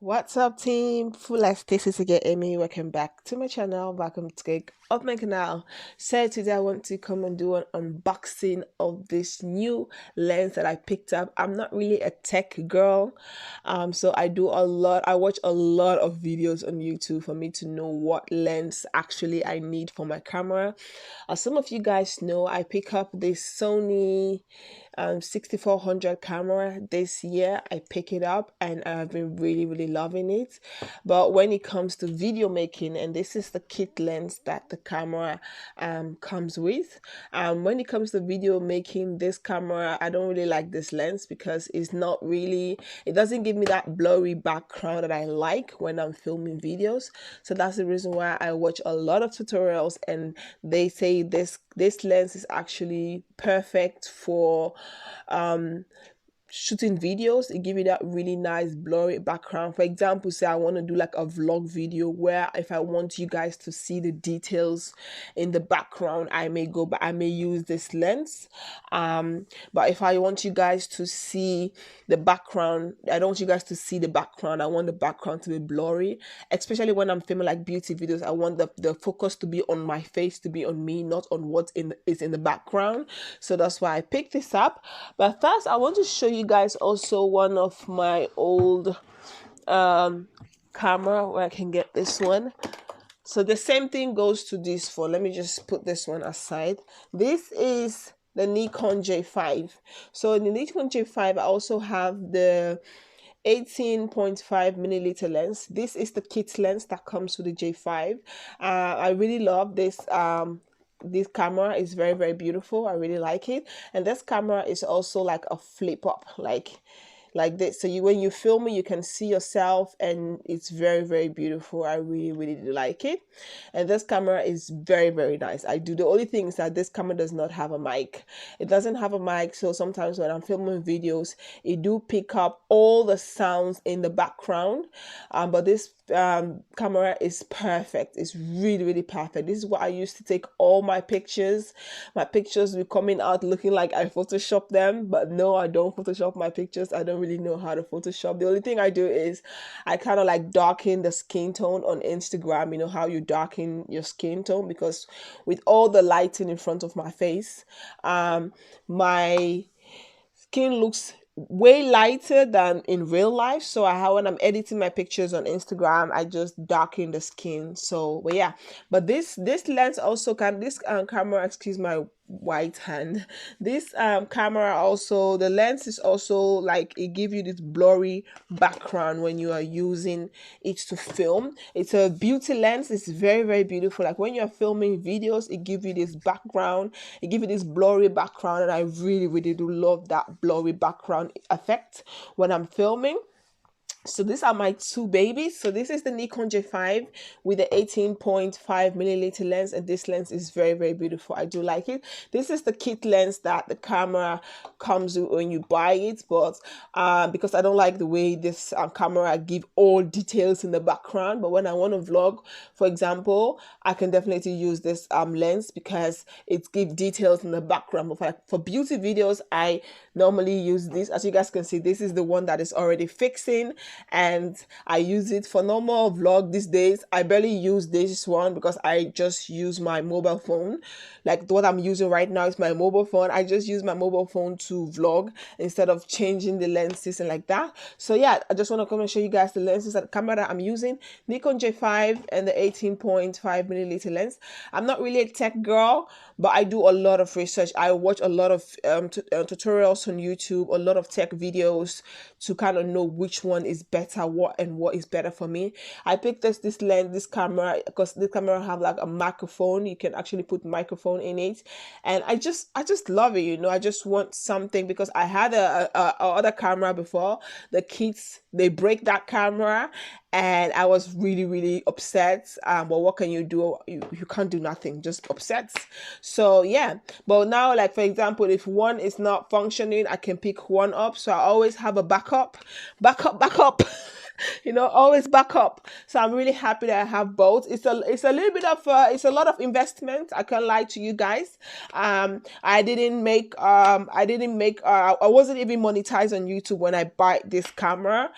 What's up, team? Fullest, this is again Amy. Welcome back to my channel. Welcome to my canal. So today I want to come and do an unboxing of this new lens that I picked up. I'm not really a tech girl, so I watch a lot of videos on YouTube for me to know what lens actually I need for my camera. As some of you guys know, I pick up this Sony 6400 camera this year. I pick it up and I've been really loving it. But when it comes to video making, and this is the kit lens that the camera comes with, when it comes to video making, this camera, I don't really like this lens because it doesn't give me that blurry background that I like when I'm filming videos. So that's the reason why I watch a lot of tutorials, and they say this lens is actually perfect for shooting videos. It give you that really nice blurry background. For example, say I want to do like a vlog video where if I want you guys to see the details in the background, I may use this lens. But if I want you guys to see the background, I don't want you guys to see the background. I want the background to be blurry, especially when I'm filming like beauty videos. I want the focus to be on my face, to be on me, not on what is in the background. So that's why I picked this up. But first, I want to show you guys also one of my old camera where I can get this one. So the same thing goes to this phone. Let me just put this one aside. This is the Nikon J5. So in the Nikon J5, I also have the 18.5 milliliter lens. This is the kit lens that comes with the J5. I really love this this camera. Is very beautiful. I really like it. And this camera is also like a flip up, like this. So when you film it, you can see yourself, and it's very beautiful. I really do like it. And this camera is very nice. The only thing is that this camera does not have a mic. It doesn't have a mic, so sometimes when I'm filming videos, it do pick up all the sounds in the background. But this camera is perfect. It's really perfect. This is what I used to take all my pictures. My pictures will coming out looking like I Photoshop them, but no, I don't Photoshop my pictures. I don't really know how to Photoshop. The only thing I do is I kind of like darken the skin tone on Instagram. You know how you darken your skin tone, because with all the lighting in front of my face, my skin looks way lighter than in real life. So when I'm editing my pictures on Instagram, I just darken the skin. So but yeah, but this lens also this camera, excuse my white hand, this camera also, the lens is also like, it gives you this blurry background when you are using it to film. It's a beauty lens. It's very beautiful. Like when you're filming videos, it gives you this background, it gives you this blurry background, and I really do love that blurry background effect when I'm filming. So these are my two babies. So this is the Nikon J5 with the 18.5 milliliter lens, and this lens is very beautiful. I do like it. This is the kit lens that the camera comes with when you buy it, but because I don't like the way this camera give all details in the background. But when I want to vlog, for example, I can definitely use this lens because it gives details in the background. But for beauty videos, I normally use this. As you guys can see, this is the one that is already fixing, and I use it for normal vlog these days. I barely use this one because I just use my mobile phone. Like what I'm using right now is my mobile phone. I just use my mobile phone to vlog instead of changing the lenses and like that. So yeah, I just want to come and show you guys the lenses, that camera that I'm using, Nikon J5 and the 18.5 milliliter lens. I'm not really a tech girl, but I do a lot of research. I watch a lot of tutorials on YouTube, a lot of tech videos to kind of know which one is better, what is better for me. I picked this lens, this camera, because this camera have like a microphone. You can actually put microphone in it, and I just love it. You know, I just want something, because I had a other camera before. The kids, they break that camera, and I was really upset. But what can you do? You can't do nothing, just upset. So yeah, but now, like for example, if one is not functioning, I can pick one up. So I always have a backup you know, always backup. So I'm really happy that I have both. It's a little bit of it's a lot of investment. I can't lie to you guys. I wasn't even monetized on YouTube when I bought this camera.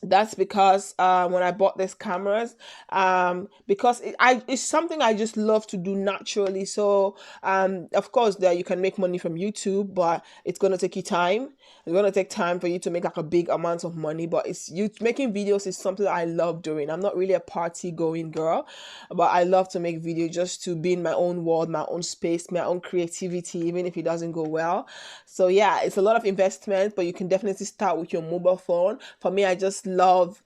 That's because when I bought these cameras, because it's something I just love to do naturally. So of course there you can make money from YouTube, but it's gonna take you time. It's gonna take time for you to make like a big amount of money. But it's you making videos is something that I love doing. I'm not really a party going girl, but I love to make videos just to be in my own world, my own space, my own creativity, even if it doesn't go well. So yeah, it's a lot of investment, but you can definitely start with your mobile phone. For me, I just love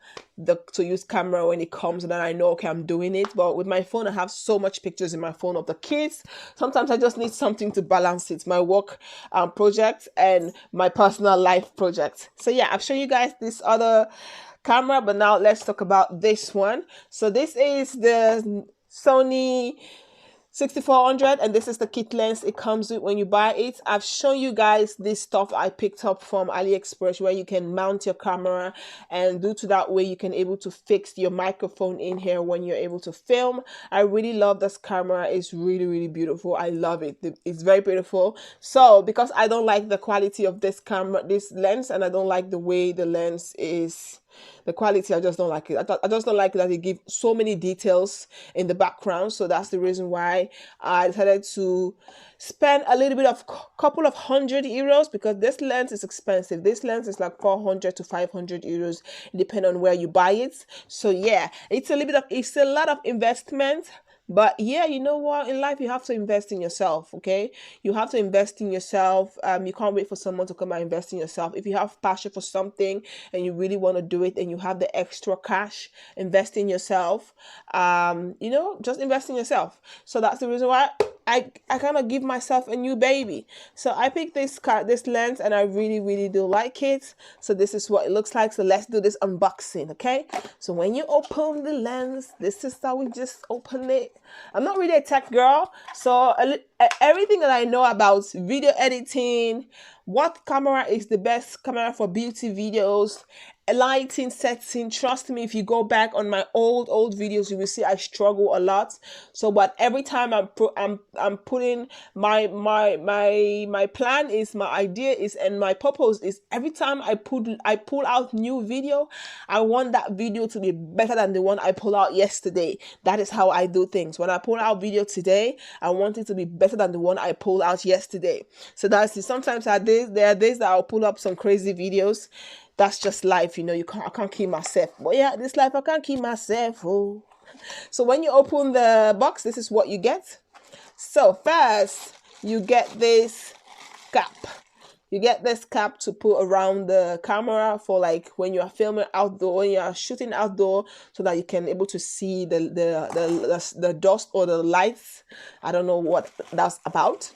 to use camera when it comes, and then I know, okay, I'm doing it. But with my phone, I have so much pictures in my phone of the kids. Sometimes I just need something to balance it, my work project and my personal life project. So yeah, I've shown you guys this other camera, but now let's talk about this one. So this is the Sony 6400, and this is the kit lens it comes with when you buy it. I've shown you guys this stuff I picked up from Aliexpress, where you can mount your camera, and due to that way you can able to fix your microphone in here when you're able to film. I really love this camera. It's really beautiful. I love it. It's very beautiful. So because I don't like the quality of this lens, and I don't like the way the lens is, the quality, I just don't like it. I just don't like that it gives so many details in the background. So that's the reason why I decided to spend a little bit of couple of €100, because this lens is expensive. This lens is like 400 to 500 euros, depending on where you buy it. So yeah, it's a lot of investment. But yeah, you know what? In life, you have to invest in yourself, okay? You have to invest in yourself. You can't wait for someone to come and invest in yourself. If you have passion for something and you really want to do it, and you have the extra cash, invest in yourself. Just invest in yourself. So that's the reason why I kind of give myself a new baby. So I picked this lens, and I really do like it. So this is what it looks like. So let's do this unboxing, okay? So when you open the lens, this is how we just open it. I'm not really a tech girl, so everything that I know about video editing, what camera is the best camera for beauty videos, lighting, setting, trust me, if you go back on my old videos, you will see I struggle a lot. So but every time I'm putting my plan is, my idea is, and my purpose is, every time I pull out new video, I want that video to be better than the one I pulled out yesterday. That is how I do things. When I pull out video today, I want it to be better than the one I pulled out yesterday. So that's it. Sometimes there are days that I'll pull up some crazy videos. That's just life, I can't keep myself. But yeah, this life I can't keep myself. Oh. So when you open the box, this is what you get. So first, you get this cap. You get this cap to put around the camera for like when you are filming outdoor, when you are shooting outdoor, so that you can able to see the dust or the lights. I don't know what that's about.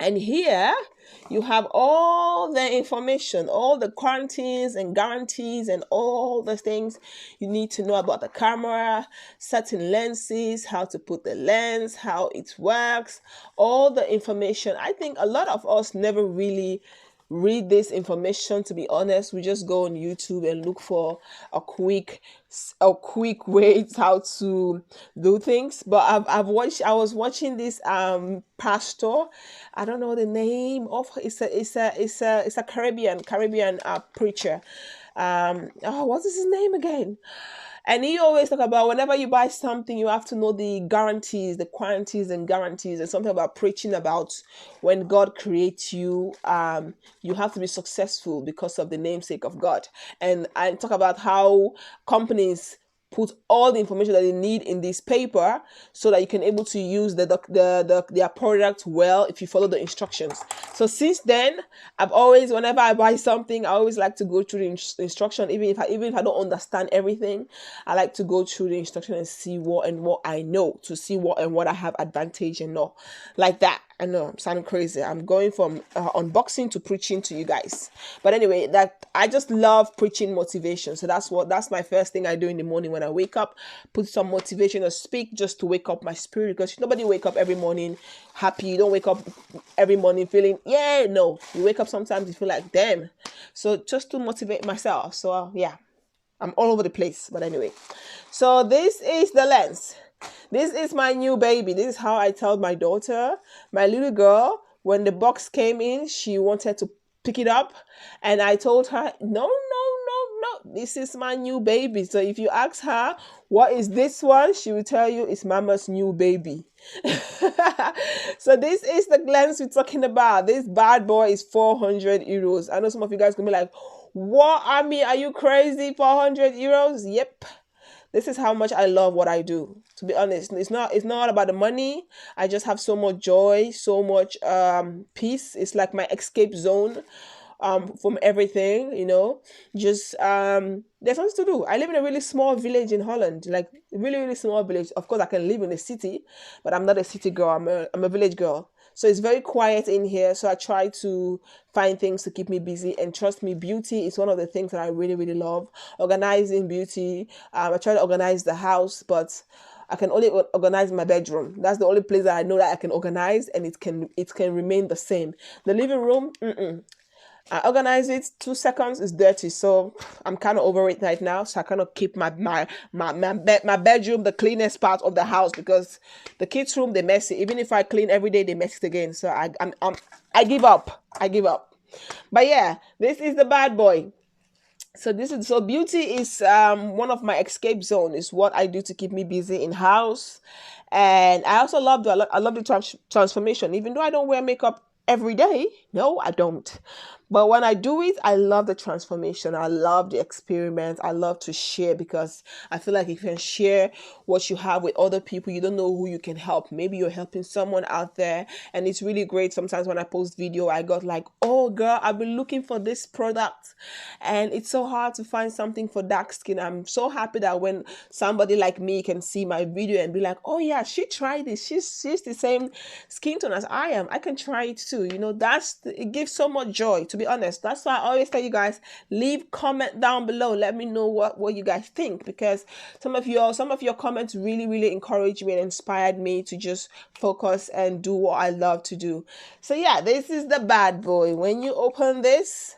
And here you have all the information, all the quarantines and guarantees and all the things you need to know about the camera, certain lenses, how to put the lens, how it works, all the information. I think a lot of us never really read this information, to be honest. We just go on YouTube and look for a quick way how to do things. But I was watching this pastor, I don't know the name of, it's a Caribbean preacher. What is his name again? And he always talk about whenever you buy something, you have to know the guarantees, the quaranties and guarantees, and something about preaching about when God creates you, you have to be successful because of the namesake of God. And I talk about how companies put all the information that they need in this paper, so that you can able to use their product well if you follow the instructions. So since then, I've always, whenever I buy something, I always like to go through the instruction. Even if I don't understand everything, I like to go through the instruction and see what I know, to see what I have advantage and not like that. I know I'm sounding crazy. I'm going from unboxing to preaching to you guys. But anyway, that I just love preaching motivation. So that's my first thing I do in the morning when I wake up. Put some motivation or speak just to wake up my spirit, because nobody wake up every morning happy. You don't wake up every morning feeling, yeah, no. You wake up sometimes you feel like, damn. So just to motivate myself. So yeah, I'm all over the place. But anyway, so this is the lens. This is my new baby. This is how I told my daughter, my little girl, when the box came in, she wanted to pick it up. And I told her, no, This is my new baby. So if you ask her what is this one, she will tell you it's mama's new baby. So this is the lens we're talking about. This bad boy is 400 euros. I know some of you guys can be like, what, Ami, are you crazy? 400 euros? Yep. This is how much I love what I do. To be honest, it's not about the money. I just have so much joy, so much peace. It's like my escape zone from everything, just there's something to do. I live in a really small village in Holland, like really, really small village. Of course I can live in a city, but I'm not a city girl. I'm a village girl. So it's very quiet in here. So I try to find things to keep me busy. And trust me, beauty is one of the things that I really, really love. Organizing beauty. I try to organize the house, but I can only organize my bedroom. That's the only place that I know that I can organize, and it can remain the same. The living room, I organize it, 2 seconds is dirty. So I'm kind of over it right now. So I kind of keep my bedroom the cleanest part of the house, because the kids' room, they messy. Even if I clean every day, they mess it again. So I give up. But yeah, this is the bad boy. So beauty is one of my escape zone. Is what I do to keep me busy in house. And I also love the transformation. Even though I don't wear makeup every day, no, I don't. But when I do it, I love the transformation. I love the experiment. I love to share, because I feel like if you can share what you have with other people, you don't know who you can help. Maybe you're helping someone out there, and it's really great. Sometimes when I post video, I got like, oh girl, I've been looking for this product, and it's so hard to find something for dark skin. I'm so happy that when somebody like me can see my video and be like, oh yeah, she tried this. She's the same skin tone as I am. I can try it too. It gives so much joy, to be honest. That's why I always tell you guys, leave comment down below. Let me know what you guys think, because some of your comments really, really encouraged me and inspired me to just focus and do what I love to do. So yeah, this is the bad boy. When you open this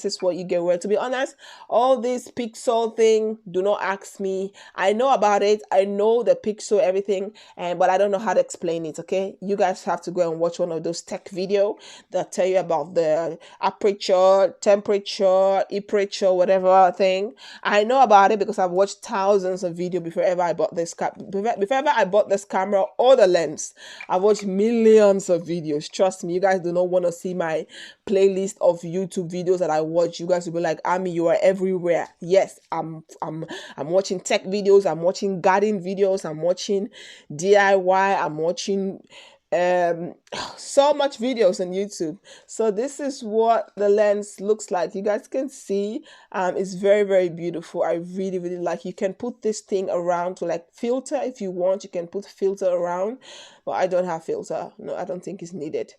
is what you get. Well, to be honest, all this pixel thing, do not ask me. I know about it. I know the pixel, everything, but I don't know how to explain it, okay? You guys have to go and watch one of those tech video that tell you about the aperture, temperature, aperture, whatever thing. I know about it because I've watched thousands of videos before I bought this camera or the lens. I've watched millions of videos. Trust me, you guys do not want to see my playlist of YouTube videos that I watch. You guys will be like, Ami, you are everywhere. Yes, I'm watching tech videos, I'm watching garden videos, I'm watching DIY, I'm watching so much videos on YouTube. So this is what the lens looks like. You guys can see it's very, very beautiful. I really, really like. You can put this thing around to like filter if you want. You can put filter around, but I don't have filter. No, I don't think it's needed.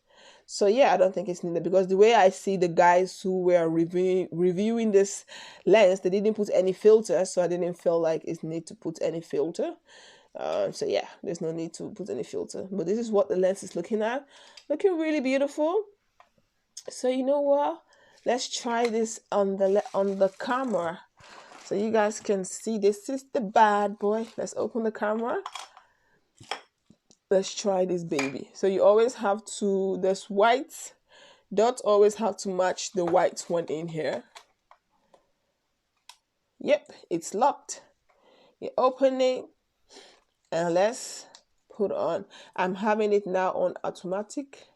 So yeah, I don't think it's needed, because the way I see the guys who were reviewing this lens, they didn't put any filter, so I didn't feel like it's need to put any filter. So yeah, there's no need to put any filter. But this is what the lens is looking really beautiful. So you know what? Let's try this on the camera, so you guys can see. This is the bad boy. Let's open the camera. Let's try this baby. So you always have to, this white dot always have to match the white one in here. Yep, it's locked. You open it, and let's put on. I'm having it now on automatic.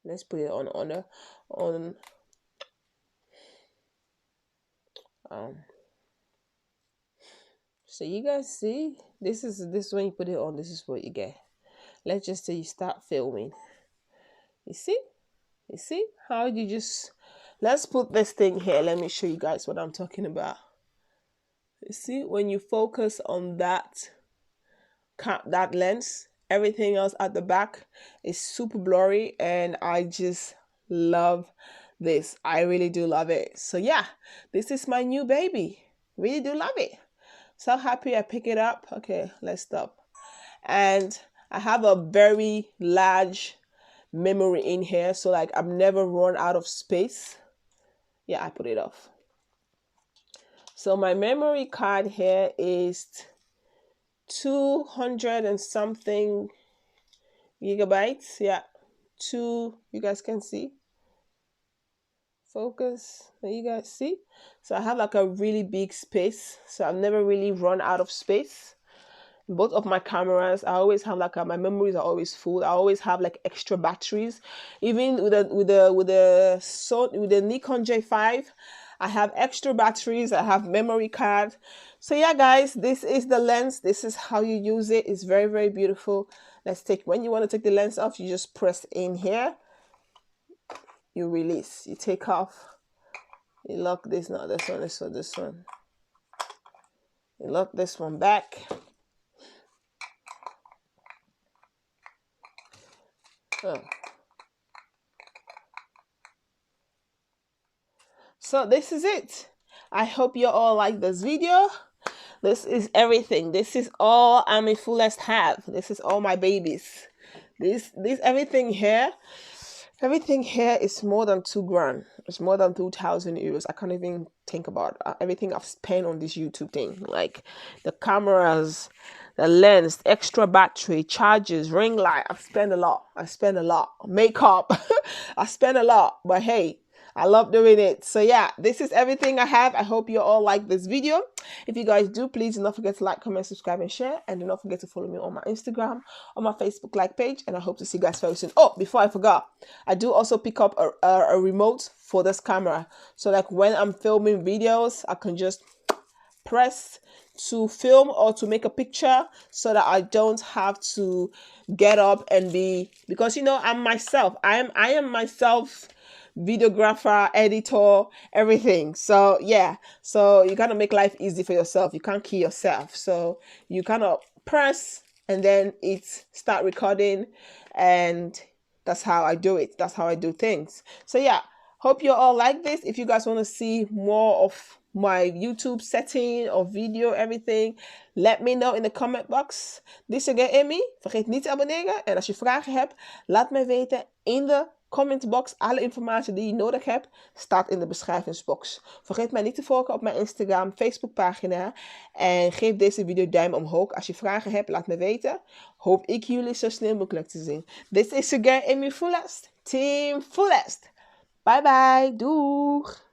Let's put it on so you guys see, this when you put it on, this is what you get. Let's just say you start filming. You see how you just, let's put this thing here. Let me show you guys what I'm talking about. You see, when you focus on that lens, everything else at the back is super blurry, and I just love this. I really do love it. So yeah, this is my new baby. Really do love it. So happy I pick it up. Okay, let's stop. And I have a very large memory in here, so like I'm never run out of space. Yeah, I put it off. So my memory card here is 200 and something gigabytes. Yeah, you guys can see. Focus. There you guys see. So I have like a really big space. So I've never really run out of space. Both of my cameras, I always have like my memories are always full. I always have like extra batteries. Even with the Nikon J5, I have extra batteries. I have memory card. So yeah, guys, this is the lens. This is how you use it. It's very, very beautiful. Let's take, when you want to take the lens off, you just press in here. You release. You take off. You lock this, not this one, this one, this one. You lock this one back. Oh. So this is it. I hope you all like this video. This is everything. This is all AMIFULLEST have. This is all my babies. This everything here. Everything here is more than 2 grand. It's more than 2,000 euros. I can't even think about everything I've spent on this YouTube thing. Like the cameras, the lens, extra battery, chargers, ring light. I've spent a lot. I spend a lot. Makeup. I spend a lot. But hey, I love doing it. So yeah, this is everything I have. I hope you all like this video. If you guys do, please do not forget to like, comment, subscribe, and share. And do not forget to follow me on my Instagram, on my Facebook like page. And I hope to see you guys very soon. Oh, before I forgot, I do also pick up a remote for this camera. So like when I'm filming videos, I can just press to film or to make a picture so that I don't have to get up and because you know, I'm myself. I am myself, videographer, editor, everything. So yeah, so you gotta make life easy for yourself. You can't kill yourself. So you kind of press and then it start recording, and that's how I do it. That's how I do things. So yeah, hope you all like this. If you guys want to see more of my YouTube setting of video, everything, let me know in the comment box. This again, Amy. Vergeet niet te abonneren. En als je vragen hebt, laat mij weten in de commentbox. Alle informatie die je nodig hebt, staat in de beschrijvingsbox. Vergeet mij niet te volgen op mijn Instagram, Facebook pagina. En geef deze video duim omhoog. Als je vragen hebt, laat me weten. Hoop ik jullie zo snel mogelijk te zien. This is again AMIFULLEST. Team Fullest. Bye bye. Doeg.